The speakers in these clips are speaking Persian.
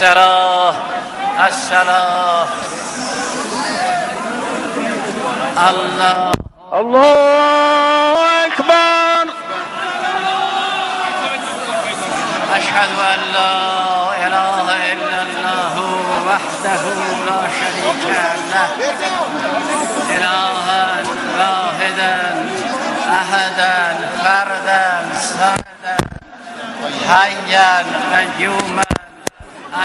الصلاة الصلاة. الله أكبر. أشهد أن لا إله إلا الله وحده لا شريك له، إلها واحدا أحدا فردا صمدا حيا قيوما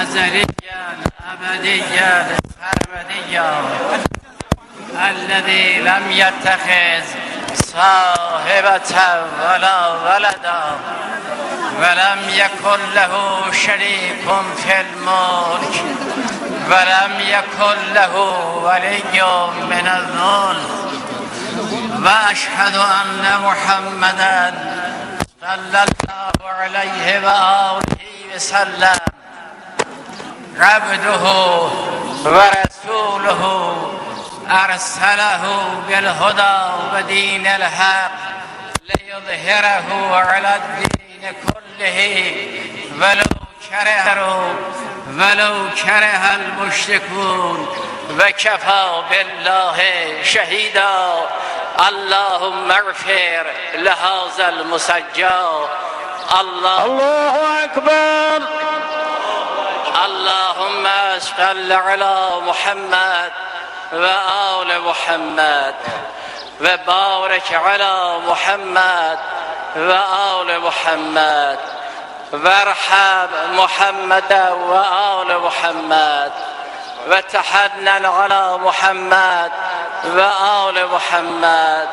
أزليا أبديا سرمديا، الذي لم يتخذ صاحبة ولا ولدا، ولم يكن له شريك في الملك، ولم يكن له ولي من الذل. وأشهد أن محمدًا صلى الله عليه وآله وسلم عبده ورسوله، أرسله بالهدى ودين الحق ليظهره على الدين كله ولو كره المشركون، وكفى بالله شهيدا. اللهم اغفر لهذا المسجى. الله أكبر. اللهم صل على محمد وآل محمد، وبارك على محمد وآل محمد، وارحم محمد وآل محمد، وتحنن على محمد وآل محمد،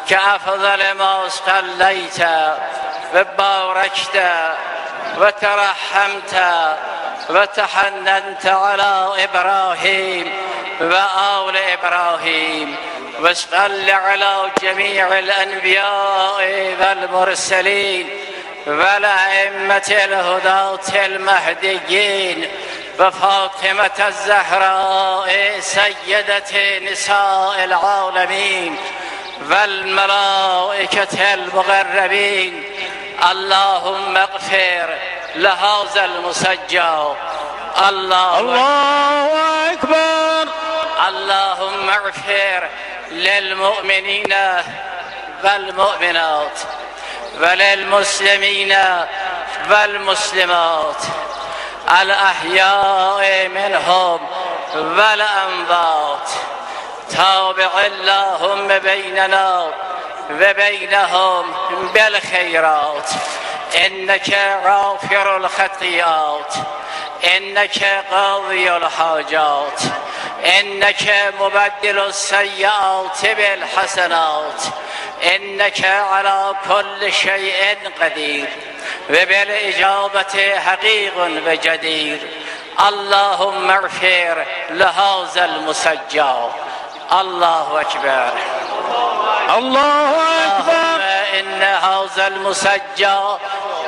كأفضل ما صليت وباركت وترحمت وتحننت على إبراهيم وآل إبراهيم، وصل على جميع الأنبياء والمرسلين والأئمة الهداة المهديين، وفاطمة الزهراء سيدة نساء العالمين، والملائكة المقربين. اللهم اغفر لهذا المسجى. الله أكبر. اللهم اغفر للمؤمنين والمؤمنات، وللمسلمين والمسلمات، الأحياء منهم والأموات. تابع اللهم بيننا وبينهم بالخيرات، إنك غافر الخطيئات، إنك قاضي الحاجات، إنك مبدل السيئات بالحسنات، إنك على كل شيء قدير، وبالإجابة حقيق وجدير. اللهم اغفر لهذا المسجى. الله أكبر. الله أكبر. إن هذا المسجى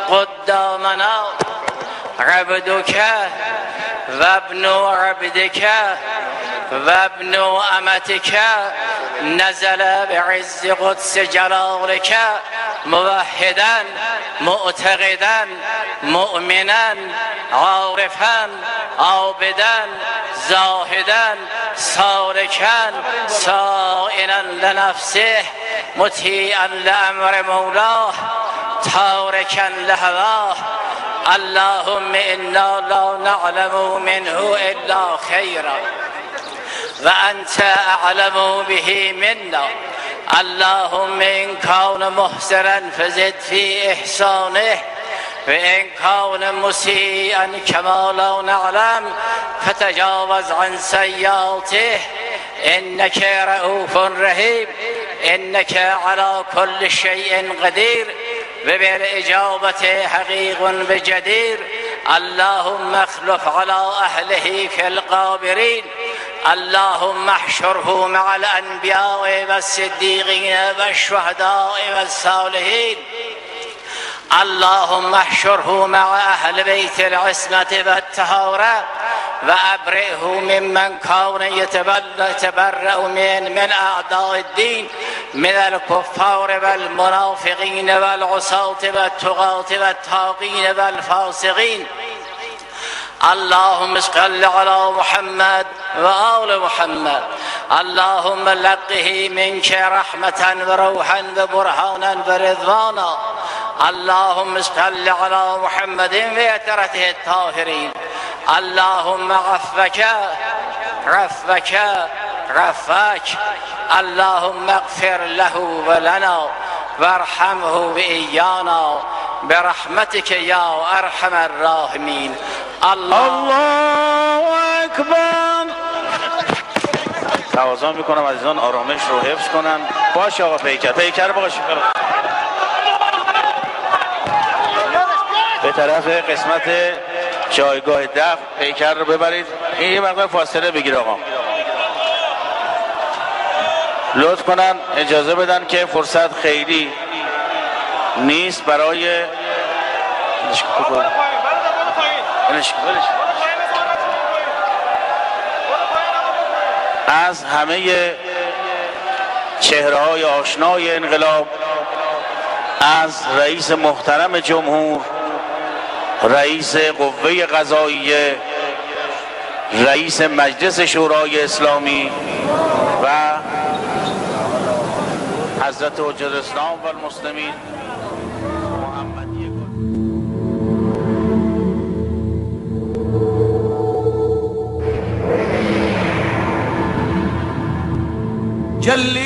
قدامنا عبدك وابن عبدك وابن أمتك، نزل بعز قدس جلالك موحدا معتقدا مؤمنا عارفا عابدا زاهدا سالكا سائلا لنفسه مطيعا لأمر مولاه تاركا لهواه. اللهم إنا لا نعلم منه إلا خيرا، وأنت أعلم به منا. اللهم إن كان محسنا فزد في إحسانه، وإن كان مسيئا كما لا نعلم فتجاوز عن سيئاته، إنك رؤوف رحيم، إنك على كل شيء قدير، وبالإجابة حقيق بجدير. اللهم اخلف على أهله في القابرين. اللهم احشره مع الأنبياء والصديقين والشهداء والصالحين. اللهم احشره مع أهل بيت العصمة والطهارة، وأبرئه ممن كان يتبرأ من أعداء الدين من الكفار والمنافقين والعصاة والطغاة والطاغين والفاسقين. اللهم صل على محمد وآل محمد. اللهم لقه منك رحمة وروحا وبرهانا ورضوانا. اللهم صل على محمد وعترته الطاهرين. اللهم عفك. اللهم اغفر له ولنا وارحمه وإيانا برحمتك يا أرحم الراحمين. الله اکبر. تقاضا میکنم عزیزان آرامش رو حفظ کنن. باش آقا پیکر باش به طرف قسمت جایگاه دفع پیکر رو ببرید. این یه مقدار فاصله بگیر آقا. لطف کنن اجازه بدن که فرصت خیلی نیست برای از همه چهره‌های آشنای انقلاب، از رئیس محترم جمهور، رئیس قوه قضاییه، رئیس مجلس شورای اسلامی و حضرت حجت الاسلام و المسلمین جل